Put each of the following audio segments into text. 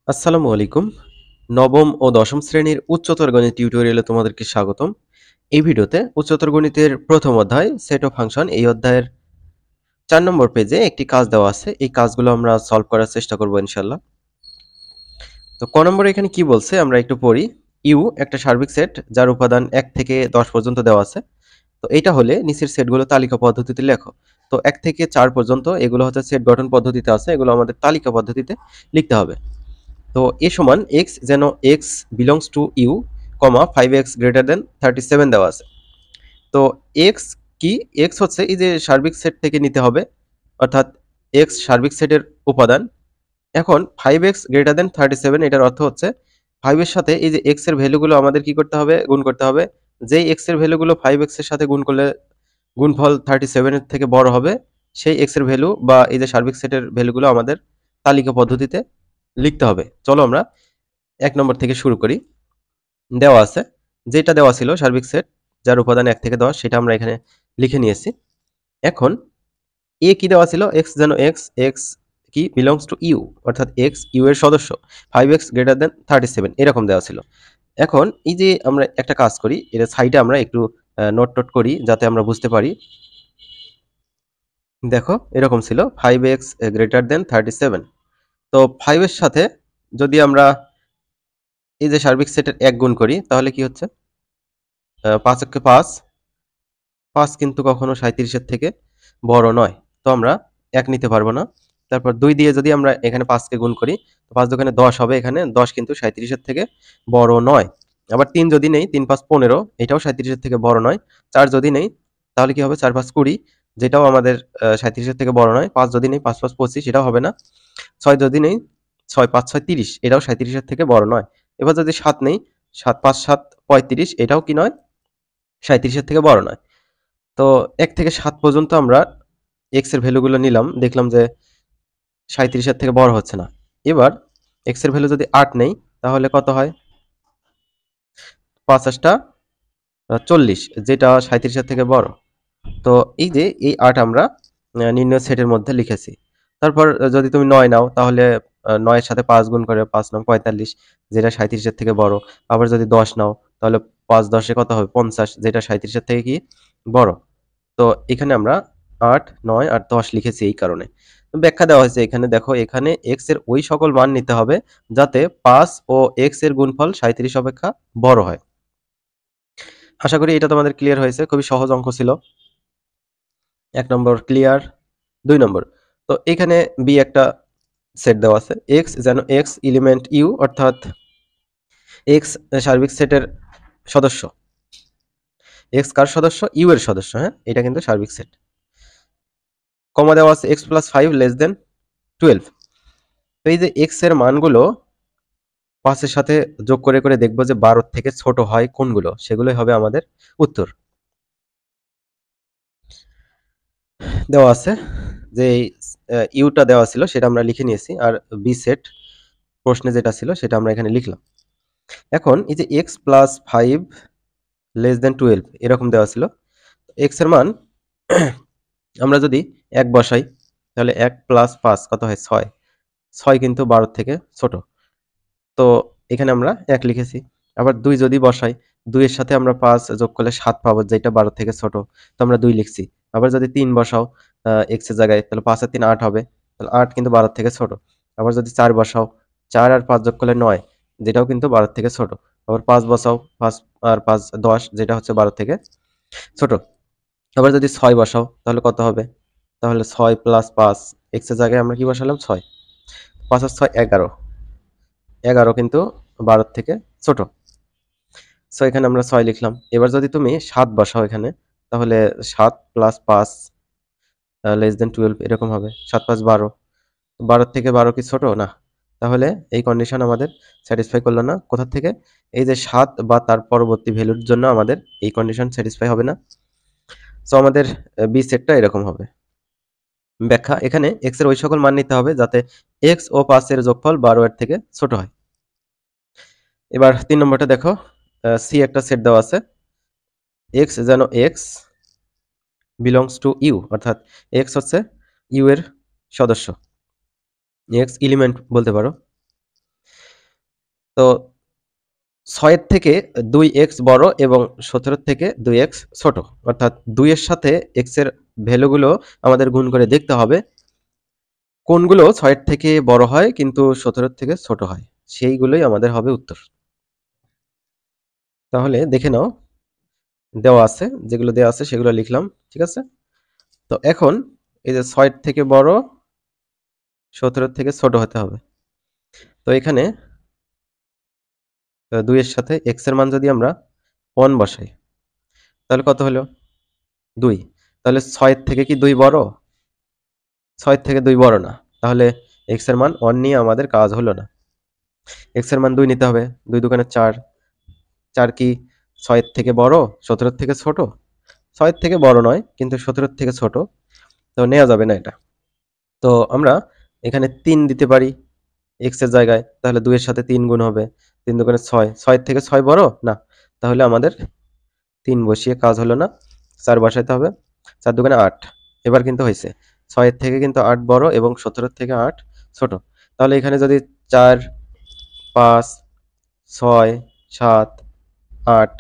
আসসালামু আলাইকুম। নবম ও দশম শ্রেণীর উচ্চতর গণিত টিউটোরিয়ালে তোমাদেরকে স্বাগতম। এই ভিডিওতে উচ্চতর গণিতের প্রথম অধ্যায় সেট অফ ফাংশন এই অধ্যায়ের ৪ নম্বর পেজে একটি কাজ দেওয়া আছে। এই কাজগুলো আমরা সলভ করার চেষ্টা করব ইনশাআল্লাহ। তো ক নম্বরে এখানে কি বলছে আমরা একটু পড়ি। ইউ একটা সার্বিক সেট যার উপাদান ১ থেকে ১০ পর্যন্ত দেওয়া আছে। তো এটা হলে নিচের সেটগুলো তালিকা পদ্ধতিতে লেখো। তো ১ থেকে ৪ পর্যন্ত এগুলো হচ্ছে সেট গঠন পদ্ধতিতে আছে। এগুলো আমাদের তালিকা পদ্ধতিতে লিখতে হবে। তো এ সমান x যেন x belongs to U, 5x greater than 37 দেওয়া আছে। তো x কি? x হচ্ছে এই যে সার্বিক সেট থেকে নিতে হবে, অর্থাৎ x সার্বিক সেটের উপাদান। এখন 5x গ্রেটার দেন 37 এটার অর্থ হচ্ছে 5 এর সাথে এই যে x এর ভ্যালুগুলো আমাদের কি করতে হবে? গুণ করতে হবে। যেই x এর ভ্যালুগুলো 5x এর সাথে গুণ করলে গুণফল 37 এর থেকে বড় হবে, সেই x এর ভ্যালু বা এই যে সার্বিক সেটের ভ্যালুগুলো আমাদের তালিকা পদ্ধতিতে লিখতে হবে। চলো আমরা ১ নম্বর থেকে শুরু করি। দেওয়া আছে, যেটা দেওয়া ছিল সার্বিক সেট যার উপাদান ১ থেকে ১০ সেটা আমরা এখানে লিখে নিয়েছি। এখন এ কি দেওয়া ছিল? x যেন x কি বিলংস টু ইউ, অর্থাৎ x ইউ এর সদস্য, 5x গ্রেটার দেন 37 এরকম দেওয়া ছিল। এখন এই যে আমরা একটা কাজ করি, এটা সাইডে আমরা একটু নোট করি যাতে আমরা বুঝতে পারি। দেখো এরকম ছিল 5x গ্রেটার দেন 37। তো 5 এর সাথে যদি আমরা এই যে সার্বিক সেটের ১ গুণ করি তাহলে কি হচ্ছে? ৫ একে ৫, ৫ কিন্তু কখনো ৩৭ এর থেকে বড় নয়। তো আমরা ১ নিতে পারবো না। তারপর ২ দিয়ে যদি আমরা এখানে ৫ কে গুণ করি, তো ৫ দোকানে ১০ হবে এখানে। ১০ কিন্তু ৩৭ এর থেকে বড় নয়। আবার ৩ যদি নেই, ৩ ৫ ১৫, এটাও ৩৭ এর থেকে বড় নয়। ৪ যদি নেই, তাহলে কি হবে? ৪ ৫ ২০, যেটাও আমাদের ৩৭ এর থেকে বড় নয়। ৫ যদি নেই, ৫ ৫ ২৫, এটাও হবে না। ৬ যদি নেই, ৬ ৫ ৬ ৩০, এটাও ৩৭ এর থেকে বড় নয়। এবার যদি ৭ নেই, ৭ ৫ ৭ ৩৫, এটাও কি নয়? ৩৭ এর থেকে বড় নয়। তো ১ থেকে ৭ পর্যন্ত আমরা x এর ভ্যালুগুলো নিলাম, দেখলাম যে ৩৭ এর থেকে বড় হচ্ছে না। এবার x এর ভ্যালু যদি ৮ নেই, তাহলে কত হয়? ৫ টা ৪০, যেটা ৩৭ এর থেকে বড়। তো এই যে এই ৮ আমরা নির্ণয় সেটের মধ্যে লিখেছি। তারপর যদি তুমি ৯ নাও, তাহলে ৯ এর সাথে ৫ গুণ করে ৫ ৯ ৪৫, যেটা ৩৭ এর থেকে বড়। আবার যদি ১০ নাও, তাহলে ৫ ১০ এ কত হবে? ৫০, যেটা ৩৭ এর থেকে কি? বড়। তো এখানে আমরা ৮, ৯ আর ১০ লিখেছি এই কারণে। ব্যাখ্যা দেওয়া হয়েছে এখানে, দেখো এখানে x এর ওই সকল মান নিতে হবে যাতে ৫ ও x এর গুণফল ৩৭ অপেক্ষা বড় হয়। আশা করি এটা তোমাদের ক্লিয়ার হয়েছে। খুবই সহজ অঙ্ক ছিল। ১ নম্বর ক্লিয়ার। ২ নম্বর, তো এখানে b একটা সেট দেওয়া আছে। x যেন x এলিমেন্ট u, অর্থাৎ x সার্বিক সেটের সদস্য। x কার সদস্য? u এর সদস্য। হ্যাঁ, এটা কিন্তু সার্বিক সেট। কমা দেওয়া আছে x + 5 লেস দেন 12। তো এই যে x এর মানগুলো ৫ এর সাথে যোগ করে দেখব যে ১২ থেকে ছোট হয় কোনগুলো, সেগুলোই হবে আমাদের উত্তর। দেওয়া আছে যে ইউটা দেওয়া ছিল সেটা আমরা লিখে নিয়েছি, আর বি সেট প্রশ্নে যেটা ছিল সেটা আমরা এখানে লিখলাম। এখন এই যে x + 5 লেস দেন 12 এরকম দেওয়া ছিল। x এর মান আমরা যদি ১ বসাই, তাহলে ১ + ৫ কত হয়? ৬। ৬ কিন্তু ১২ থেকে ছোট। তো এখানে আমরা ১ লিখেছি। আবার ২ যদি বসাই, ২ এর সাথে আমরা ৫ যোগ করলে ৭ পাবো, যেটা ১২ থেকে ছোট। তো আমরা ২ লিখছি। আবার যদি ৩ বসাও x এর জায়গায়, তাহলে ৫ আর ৩ ৮ হবে। তাহলে ৮ কিন্তু ১২ থেকে ছোট। আবার যদি ৪ বসাও, ৪ আর ৫ যোগ করলে ৯, যেটাও কিন্তু ১২ থেকে ছোট। আবার ৫ বসাও, ৫ আর ৫ ১০, যেটা হচ্ছে ১২ থেকে ছোট। আবার যদি ৬ বসাও, তাহলে কত হবে? তাহলে ৬ + ৫, x এর জায়গায় আমরা কি বসালাম? ৬। ৫ আর ৬ ১১। ১১ কিন্তু ১২ থেকে ছোট। সো এখানে আমরা ৬ লিখলাম। এবার যদি তুমি ৭ বসাও এখানে, তাহলে ৭ + ৫ লেস দেন 12 এরকম হবে। ৭ ৫ ১২। ১২ থেকে ১২ কি ছোট? না। তাহলে এই কন্ডিশন আমাদের স্যাটিসফাই করল না। কোথা থেকে? এই যে ৭ বা তার পরবর্তী ভ্যালুর জন্য আমাদের এই কন্ডিশন স্যাটিসফাই হবে না। সো আমাদের বি সেটটা এরকম হবে। ব্যাখ্যা, এখানে x এর ওই সকল মান নিতে হবে যাতে x ও ৫ এর যোগফল ১২ এর থেকে ছোট হয়। এবার ৩ নম্বরটা দেখো, সি একটা সেট দেওয়া আছে। x যেন x বিলংস টু ইউ, অর্থাৎ x হচ্ছে ইউ এর সদস্য, x এলিমেন্ট বলতে পারো। তো 6 এর থেকে 2x বড় এবং 17 থেকে 2x ছোট, অর্থাৎ 2 এর সাথে x এর ভ্যালুগুলো আমাদের গুণ করে দেখতে হবে কোনগুলো 6 এর থেকে বড় হয় কিন্তু 17 থেকে ছোট হয়, সেইগুলোই আমাদের হবে উত্তর। তাহলে দেখে নাও, দেওয়া আছে, যেগুলো দেওয়া আছে সেগুলো লিখলাম, ঠিক আছে। তো এখন এই যে 6 এর থেকে বড় 17 থেকে ছোট হতে হবে। তো এখানে 2 এর সাথে x এর মান যদি আমরা 1 বসাই তাহলে কত হলো 2। তাহলে 6 এর থেকে কি 2 বড়? 6 এর থেকে 2 বড় না, তাহলে x এর মান 1 নিয়ে আমাদের কাজ হলো না। x এর মান 2 নিতে হবে, 2 দুগুণে 4, 4 কি 6 এর থেকে বড় 17 এর থেকে ছোট? 6 এর থেকে বড় নয় কিন্তু 17 এর থেকে ছোট, তো নেওয়া যাবে না এটা। তো আমরা এখানে 3 দিতে পারি x এর জায়গায়, তাহলে 2 এর সাথে 3 গুণ হবে, 3 দুগুণে 6, 6 এর থেকে 6 বড় না, তাহলে আমাদের 3 বসিয়ে কাজ হলো না, 4 বসাইতে হবে, 4 দুগুণে 8। এবার কিন্তু হয়েছে, 6 এর থেকে কিন্তু 8 বড় এবং 17 এর থেকে 8 ছোট। তাহলে এখানে যদি 4, 5, 6, 7, 8,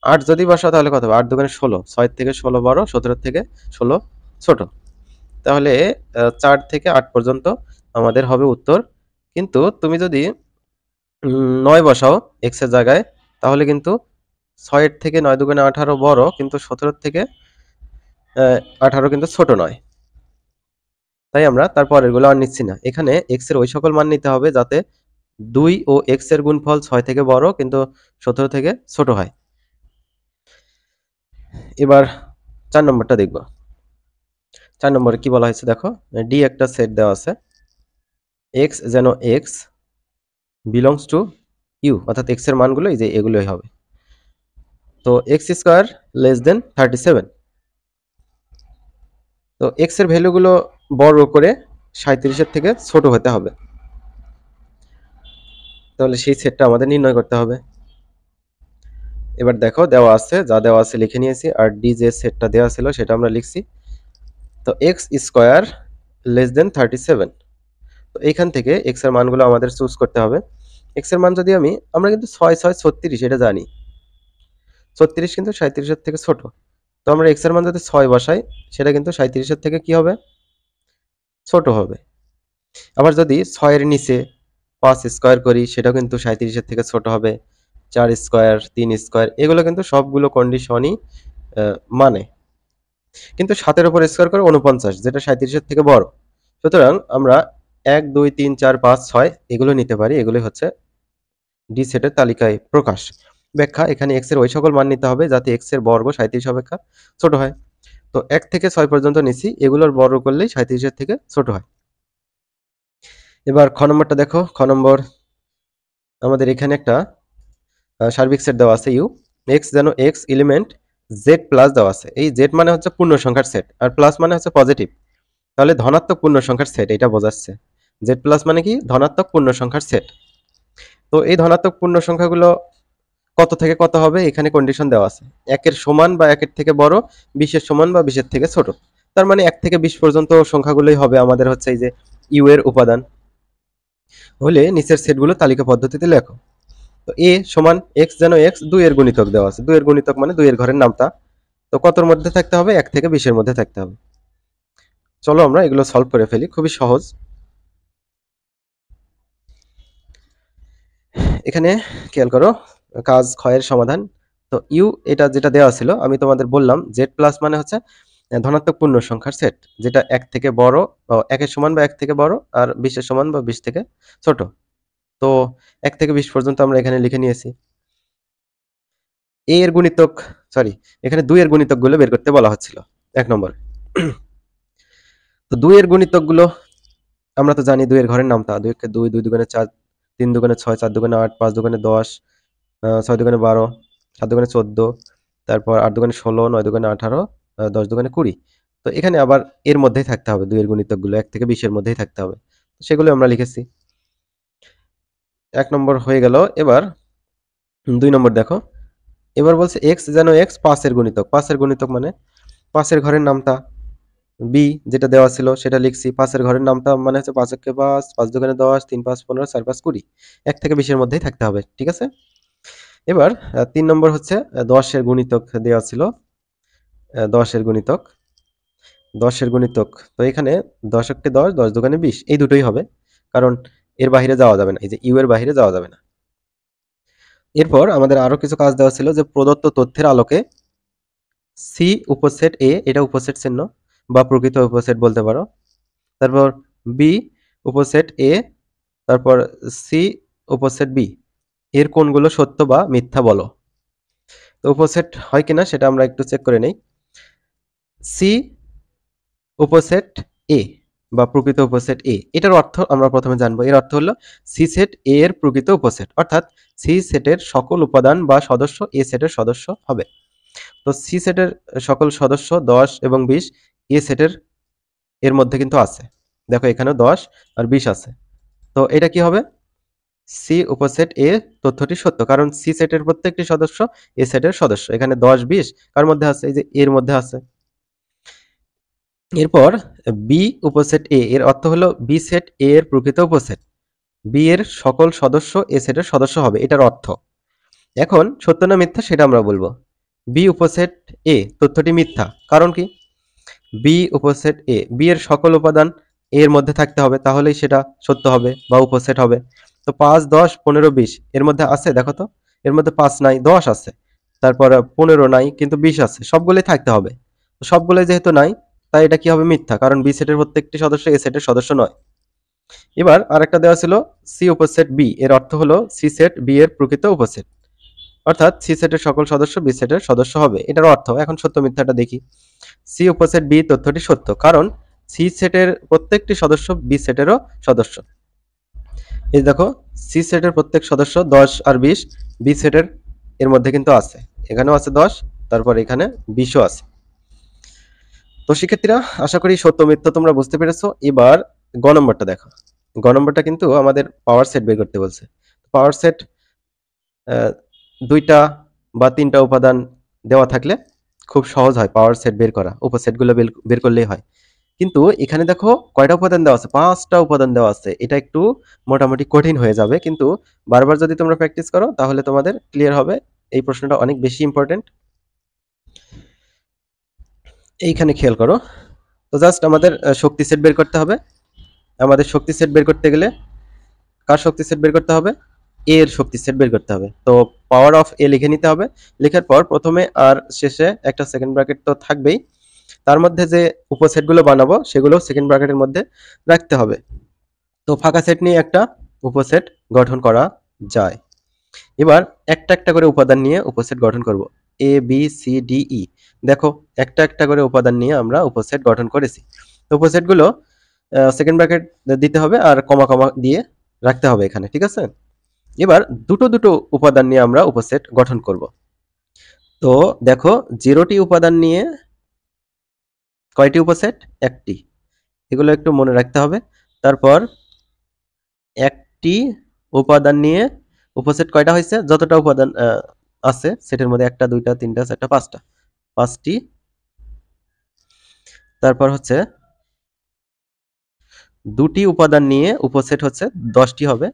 8 যদি বসাও তাহলে কত হবে? 8 দুগুণে 16, 6 এর থেকে 16 বড়, 17 এর থেকে 16 ছোট। তাহলে 4 থেকে 8 পর্যন্ত আমাদের হবে উত্তর। কিন্তু তুমি যদি 9 বসাও x এর জায়গায়, তাহলে কিন্তু 6 এর থেকে 9 দুগুণে 18 বড়, কিন্তু 17 থেকে 18 কিন্তু ছোট নয়। তাই আমরা তার পরেরগুলো আর নিচ্ছি না। এখানে x এর ওই সকল মান নিতে হবে যাতে 2 ও x এর গুণফল 6 থেকে বড় কিন্তু 17 থেকে ছোট হয়। এবার 4 নম্বরটা দেখব। 4 নম্বরে কি বলা হয়েছে দেখো, d একটা সেট দেওয়া আছে, x যেন x belongs to u, অর্থাৎ x এর মানগুলো এই যে এগুলোই হবে। তো x স্কয়ার লেস দেন 37। তো x এর ভ্যালুগুলো বড় করে 37 এর থেকে ছোট হতে হবে। তাহলে সেই সেটটা আমাদের নির্ণয় করতে হবে। এবার দেখো দেওয়া আছে, যা দেওয়া আছে লিখে নিয়েছি, আর ডি যে সেটটা দেওয়া ছিল সেটা আমরা লিখছি। তো এক্স স্কোয়ার লেস দেন 37। তো এইখান থেকে এক্স এর মানগুলো আমাদের চুজ করতে হবে। এক্স এর মান যদি আমরা কিন্তু 6 6 36 এটা জানি, 36 কিন্তু 37 এর থেকে ছোট। তো আমরা এক্স এর মান যদি 6 বসাই, সেটা কিন্তু 37 এর থেকে কি হবে? ছোট হবে। আবার যদি 6 এর নিচে 5 স্কয়ার করি, সেটাও কিন্তু 37 এর থেকে ছোট হবে। 4 স্কয়ার, 3 স্কয়ার, এগুলো কিন্তু সবগুলো কন্ডিশনই মানে। কিন্তু 7 এর উপর স্কয়ার করে 49, যেটা 37 এর থেকে বড়। সুতরাং আমরা 1 2 3 4 5 6 এগুলো নিতে পারি, এগুলোই হচ্ছে ডি সেটের তালিকায় প্রকাশ। ব্যাখ্যা, এখানে x এর ওই সকল মান নিতে হবে যাতে x এর বর্গ 37 অপেক্ষা ছোট হয়। তো 1 থেকে 6 পর্যন্ত নিছি, এগুলোর বর্গ করলেই 37 এর থেকে ছোট হয়। এবার খ নম্বরটা দেখো, খ নম্বর আমাদের এখানে একটা সার্বিক সেট দেওয়া আছে ইউ, x যেন x এলিমেন্ট z প্লাস দেওয়া আছে। এই z মানে হচ্ছে পূর্ণ সংখ্যার সেট, আর প্লাস মানে হচ্ছে পজিটিভ, তাহলে ধনাত্মক পূর্ণ সংখ্যার সেট এটা বোঝাচ্ছে। z প্লাস মানে কি? ধনাত্মক পূর্ণ সংখ্যার সেট। তো এই ধনাত্মক পূর্ণ সংখ্যাগুলো কত থেকে কত হবে এখানে কন্ডিশন দেওয়া আছে, 1 এর সমান বা 1 এর থেকে বড়, 20 এর সমান বা 20 এর থেকে ছোট। তার মানে 1 থেকে 20 পর্যন্ত সংখ্যাগুলোই হবে আমাদের হচ্ছে এই যে ইউ এর উপাদান। হলে নিচের সেটগুলো তালিকা পদ্ধতিতে লেখো। তো a সমান x যেন x 2 এর গুণিতক দেওয়া আছে, 2 এর গুণিতক মানে 2 এর ঘরের নামতা। তো কতর মধ্যে থাকতে হবে? 1 থেকে 20 এর মধ্যে থাকতে হবে। চলো আমরা এগুলো সলভ করে ফেলি, খুবই সহজ। এখানে খেয়াল করো, কাজ ক্ষয়ের সমাধান। তো ইউ এটা যেটা দেওয়া ছিল, আমি তোমাদের বললাম জেড প্লাস মানে হচ্ছে ধনাত্মক পূর্ণ সংখ্যার সেট, যেটা 1 থেকে বড়, 1 এর সমান বা 1 থেকে বড়, আর 20 এর সমান বা 20 থেকে ছোট। তো 1 থেকে 20 পর্যন্ত আমরা এখানে লিখে নিয়েছি। এ এর গুণিতক, সরি, এখানে 2 এর গুণিতক গুলো বের করতে বলা হচ্ছিল 1 নম্বর। তো 2 এর গুণিতক গুলো আমরা তো জানি 2 এর ঘরের নামতা, 2 কে 2, 2 দুগুণে 4, 3 দুগুণে 6, 4 দুগুণে 8, 5 দুগুণে 10, 6 দুগুণে 12, 7 দুগুণে 14, তারপর 8 দুগুণে 16, 9 দুগুণে 18, 10 দুগুণে 20। তো এখানে আবার এর মধ্যেই থাকতে হবে, 2 এর গুণিতকগুলো 1 থেকে 20 এর মধ্যেই থাকতে হবে। সেগুলো আমরা লিখেছি। 1 নম্বর হয়ে গেল। এবার 2 নম্বর দেখো, এবার বলছে x যেন x 5 এর গুণিতক। 5 এর গুণিতক মানে 5 এর ঘরের নামতা, বি যেটা দেওয়া ছিল সেটা লিখছি। 5 এর ঘরের নামটা মানে হচ্ছে 5 একে 5, 5 দুগুণে 10, 3 5 15, 4 5 20। 1 থেকে 20 এর মধ্যেই থাকতে হবে। ঠিক আছে? এবার 3 নম্বর হচ্ছে 10 এর গুণিতক দেওয়া ছিল। 10 এর গুণিতক। 10 এর গুণিতক। তো এখানে 10 একে 10, 10 দুগুণে 20 এই দুটোই হবে। কারণ এর বাহিরে যাওয়া যাবে না। এই যে ইউ এর বাহিরে যাওয়া যাবে না। এরপর আমাদের আরো কিছু কাজ দেওয়া ছিল যে প্রদত্ত তথ্যের আলোকে সি উপসেট এ, এটা উপসেট চিহ্ন বা প্রকৃত উপসেট বলতে পারো। তারপর বি উপসেট এ, তারপর সি উপসেট বি এর কোনগুলো সত্য বা মিথ্যা বলো। তো উপসেট হয় কিনা সেটা আমরা একটু চেক করে নেই। সি উপসেট এ বা প্রকৃত উপসেট এ, এটার অর্থ আমরা প্রথমে জানবো। এর অর্থ হলো সি সেট এ এর প্রকৃত উপসেট, অর্থাৎ সি সেটের সকল উপাদান বা সদস্য এ সেটের সদস্য হবে। তো সি সেটের সকল সদস্য 10 এবং 20 এ সেটের এর মধ্যে কিন্তু আছে। দেখো এখানেও 10 আর 20 আছে। তো এটা কি হবে? সি উপসেট এ তথ্যটি সত্য, কারণ সি সেটের প্রত্যেকটি সদস্য এ সেটের সদস্য। এখানে 10 20 কার মধ্যে আছে? এই যে এর মধ্যে আছে। এরপর বি উপসেট এ এর অর্থ হলো বি সেট এ এর প্রকৃত উপসেট। বি এর সকল সদস্য এ সেটের সদস্য হবে, এটার অর্থ। এখন সত্য না মিথ্যা সেটা আমরা বলবো। বি উপসেট এ তথ্যটি মিথ্যা, কারণ কি? বি উপসেট এ, বি এর সকল উপাদান এর মধ্যে থাকতে হবে, তাহলেই সেটা সত্য হবে বা উপসেট হবে। তো 5 10 15 20 এর মধ্যে আছে, দেখো তো। এর মধ্যে 5 নাই, 10 আছে। তারপর 15 নাই, কিন্তু 20 আছে। সবগুলোই থাকতে হবে। তো সবগুলোই যেহেতু নাই, তাই এটা কি হবে? মিথ্যা, কারণ বি সেটের প্রত্যেকটি সদস্য এ সেটের সদস্য নয়। এবার আরেকটা দেওয়া ছিল সি উপসেট বি, এর অর্থ হলো সি সেট বি এর প্রকৃত উপসেট, অর্থাৎ সি সেটের সকল সদস্য বি সেটের সদস্য হবে, এটার অর্থ। এখন সত্য মিথ্যাটা দেখি। সি উপসেট বি তথ্যটি সত্য, কারণ সি সেটের প্রত্যেকটি সদস্য বি সেটেরও সদস্য। এই দেখো, সি সেটের প্রত্যেক সদস্য 10 আর 20 বি সেটের এর মধ্যে কিন্তু আছে। এখানেও আছে 10, তারপর এখানে 20ও আছে। তো শিক্ষার্থীরা, আশা করি সত্য মিথ্যা তোমরা বুঝতে পেরেছো। এবার গ নম্বরটা দেখো। গ নম্বরটা কিন্তু আমাদের পাওয়ার সেট বের করতে বলছে। পাওয়ার সেট দুইটা বা তিনটা উপাদান দেওয়া থাকলে খুব সহজ হয় পাওয়ার সেট বের করা, উপসেটগুলো বের করলেই হয়। কিন্তু এখানে দেখো কয়টা উপাদান দেওয়া আছে? 5টা উপাদান দেওয়া আছে। এটা একটু মোটামুটি কঠিন হয়ে যাবে, কিন্তু বারবার যদি তোমরা প্র্যাকটিস করো তাহলে তোমাদের ক্লিয়ার হবে। এই প্রশ্নটা অনেক বেশি ইম্পর্টেন্ট। এইখানে খেয়াল করো। তো জাস্ট আমাদের শক্তি সেট বের করতে হবে। আমাদের শক্তি সেট বের করতে গেলে কার শক্তি সেট বের করতে হবে? এ এর শক্তি সেট বের করতে হবে। তো পাওয়ার অফ এ লিখে নিতে হবে। লেখার পর প্রথমে আর শেষে একটা সেকেন্ড ব্র্যাকেট তো থাকবেই। তার মধ্যে যে উপসেটগুলো বানাবো সেগুলো সেকেন্ড ব্র্যাকেটের মধ্যে রাখতে হবে। তো ফাঁকা সেট নিয়ে একটা উপসেট গঠন করা যায়। এবার একটা একটা করে উপাদান নিয়ে উপসেট গঠন করব। এ বি সি ডি ই, দেখো একটা একটা করে উপাদান নিয়ে আমরা উপসেট গঠন করেছি। তো উপসেটগুলো সেকেন্ড ব্র্যাকেট দিতে হবে আর কমা কমা দিয়ে রাখতে হবে এখানে, ঠিক আছে? এবার দুটো দুটো উপাদান নিয়ে আমরা উপসেট গঠন করব। তো দেখো 0টি উপাদান নিয়ে কয়টি উপসেট? একটি। এগুলো একটু মনে রাখতে হবে। তারপর একটি উপাদান নিয়ে উপসেট কয়টা হয়েছে? যতটা উপাদান আছে সেটের মধ্যে, একটা দুইটা তিনটা চারটা পাঁচটা, 5টি। তারপর হচ্ছে দুটি উপাদান নিয়ে উপসেট হচ্ছে 10টি হবে।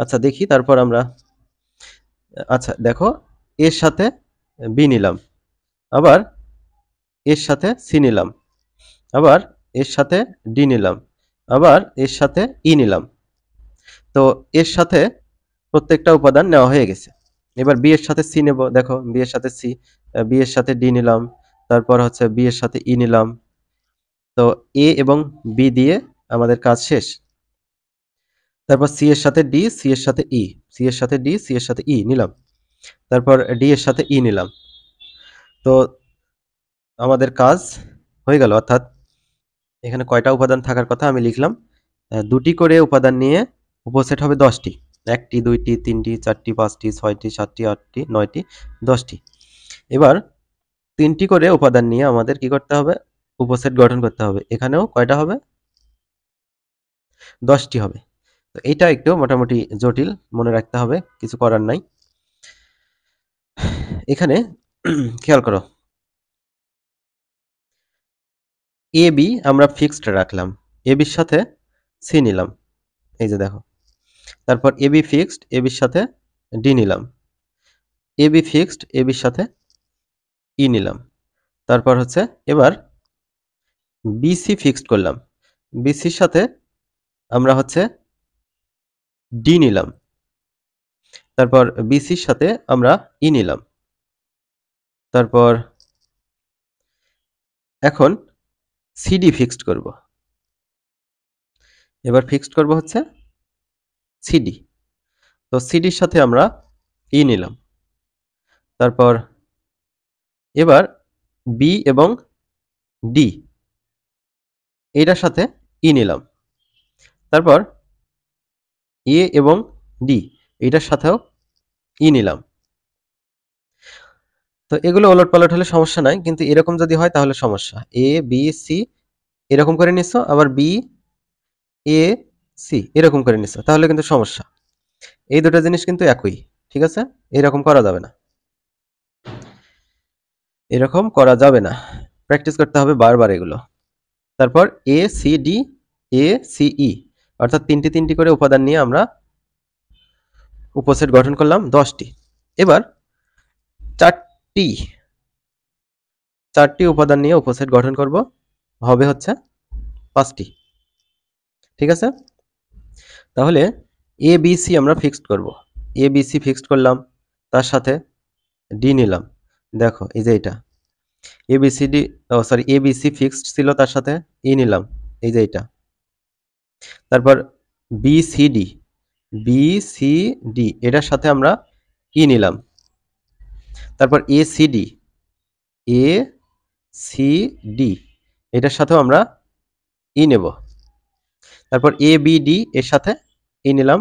আচ্ছা দেখি, তারপর আমরা আচ্ছা দেখো, এর সাথে বি নিলাম, আবার এর সাথে সি নিলাম, আবার এর সাথে ডি নিলাম, আবার এর সাথে ই নিলাম। তো এর সাথে প্রত্যেকটা উপাদান নেওয়া হয়ে গেছে। এবার বি এর সাথে সি নেব। দেখো বি এর সাথে সি, বি এর সাথে ডি নিলাম, তারপর হচ্ছে বি এর সাথে ই নিলাম। তো এ এবং বি দিয়ে আমাদের কাজ শেষ। তারপর সি এর সাথে ডি, সি এর সাথে ই, সি এর সাথে ডি, সি এর সাথে ই নিলাম, তারপর ডি এর সাথে ই নিলাম। তো আমাদের কাজ হয়ে গেল, অর্থাৎ এখানে কয়টা উপাদান থাকার কথা আমি লিখলাম। দুটি করে উপাদান নিয়ে উপসেট হবে 10টি। 1টি 2টি 3টি 4টি 5টি 6টি 7টি 8টি 9টি 10টি। এবার 3টি করে উপাদান নিয়ে আমাদের কি করতে হবে? উপসেট গঠন করতে হবে। এখানেও কয়টা হবে? 10টি হবে। তো এটা একটু মোটামুটি জটিল, মনে রাখতে হবে, কিছু করার নাই। এখানে খেয়াল করো, এ বি আমরা ফিক্সড রাখলাম, এ বির সাথে সি নিলাম, এই যে দেখো। তারপর এ বি ফিক্সড, এ বির সাথে ডি নিলাম, এ বি ফিক্সড, এ বির সাথে ই নিলাম। তারপর হচ্ছে এবার বিসি ফিক্সড করলাম, বিসির সাথে আমরা হচ্ছে ডি নিলাম। তারপর বিসির সাথে আমরা ই নিলাম। তারপর এখন সিডি ফিক্সড করব। এবার ফিক্সড করব হচ্ছে সিডি। তো সিডির সাথে আমরা ই নিলাম। তারপর এবার বি এবং ডি এটার সাথে ই নিলাম। তারপর এ এবং ডি এটার সাথেও ই নিলাম। তো এগুলো ওলটপালট হলে সমস্যা নাই, কিন্তু এরকম যদি হয় তাহলে সমস্যা। এ বি সি এরকম করে নিছো, আবার বি এ সি এরকম করে নিছো, তাহলে কিন্তু সমস্যা। এই দুটো জিনিস কিন্তু একই, ঠিক আছে? এরকম করা যাবে না, এরকম করা যাবে না, প্র্যাকটিস করতে হবে বারবার এগুলো। তারপর A C D A C E অর্থাৎ তিনটি তিনটি করে উপাদান নিয়ে আমরা উপসেট গঠন করলাম 10টি। এবার চারটি চারটি উপাদান নিয়ে উপসেট গঠন করব, হবে হচ্ছে 5টি, ঠিক আছে? তাহলে এ বি সি আমরা ফিক্সড করব, এ বি সি ফিক্সড করলাম, তার সাথে ডি নিলাম। দেখো এই যে এটা A B C D, sorry A B C fixed ছিল, তার সাথে ই নিলাম, এই যে এটা। তারপর B C D, B C D এটার সাথে আমরা ই নিলাম। তারপর A C D, A C D এটার সাথেও আমরা ই নেব। তারপর এ বি ডি এর সাথে ই নিলাম।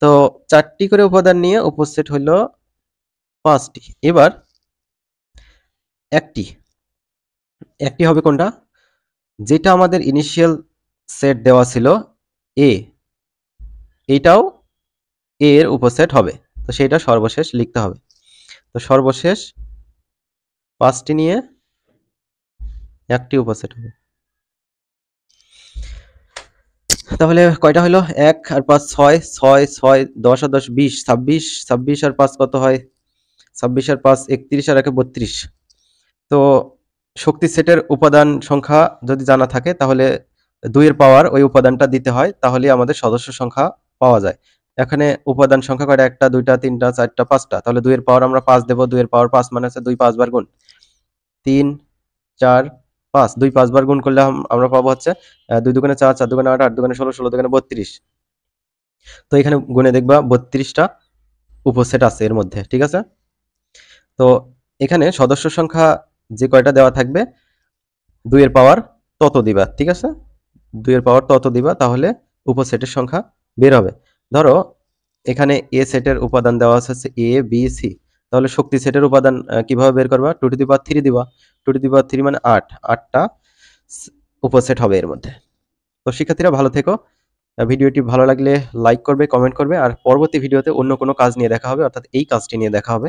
তো চারটি করে উপাদান নিয়ে উপসেট হলো 5টি। এবার একটি একটি হবে কোনটা? যেটা আমাদের ইনিশিয়াল সেট দেওয়া ছিল এ, এইটাও এ এর উপসেট হবে, তো সেটা সর্বশেষ লিখতে হবে। তো সর্বশেষ 5টি নিয়ে একটি উপসেট হবে। তাহলে কয়টা হলো? 1 আর 5 6, 6 6 10 আর 10 20, 26, 26 আর 5 কত হয়? 26 আর 5 31 আর 1 32। তো শক্তি সেটের উপাদান সংখ্যা যদি জানা থাকে তাহলে 2 এর পাওয়ার ওই উপাদানটা দিতে হয়, তাহলেই আমাদের সদস্য সংখ্যা পাওয়া যায়। এখানে উপাদান সংখ্যা কয়টা? 1টা 2টা 3টা 4টা 5টা, তাহলে 2 এর পাওয়ার আমরা 5 দেব। 2 এর পাওয়ার 5 মানে হচ্ছে 2 5 বার গুণ 3 4 5, 2 5 বার গুণ করলে আমরা পাবো হচ্ছে 2 দুগুণে 4, 4 দুগুণে 8, 8 দুগুণে 16, 16 দুগুণে 32। তো এখানে গুণে দেখবা 32টা উপসেট আছে এর মধ্যে, ঠিক আছে? তো এখানে সদস্য সংখ্যা যে কয়টা দেওয়া থাকবে 2 এর পাওয়ার তত দিবা, ঠিক আছে? 2 এর পাওয়ার তত দিবা, তাহলে উপসেটের সংখ্যা বের হবে। ধরো এখানে এ সেটের উপাদান দেওয়া আছে এ বি সি, তাহলে শক্তি সেটের উপাদান কিভাবে বের করবা? 2 টু দি পাওয়ার 3 দিবা। 2 টু দি পাওয়ার 3 মানে 8, 8টা উপসেট হবে এর মধ্যে। তো শিক্ষার্থীরা ভালো থেকো। ভিডিওটি ভালো লাগলে লাইক করবে, কমেন্ট করবে, আর পরবর্তী ভিডিওতে অন্য কোনো কাজ নিয়ে দেখা হবে, অর্থাৎ এই কাজটি নিয়ে দেখা হবে।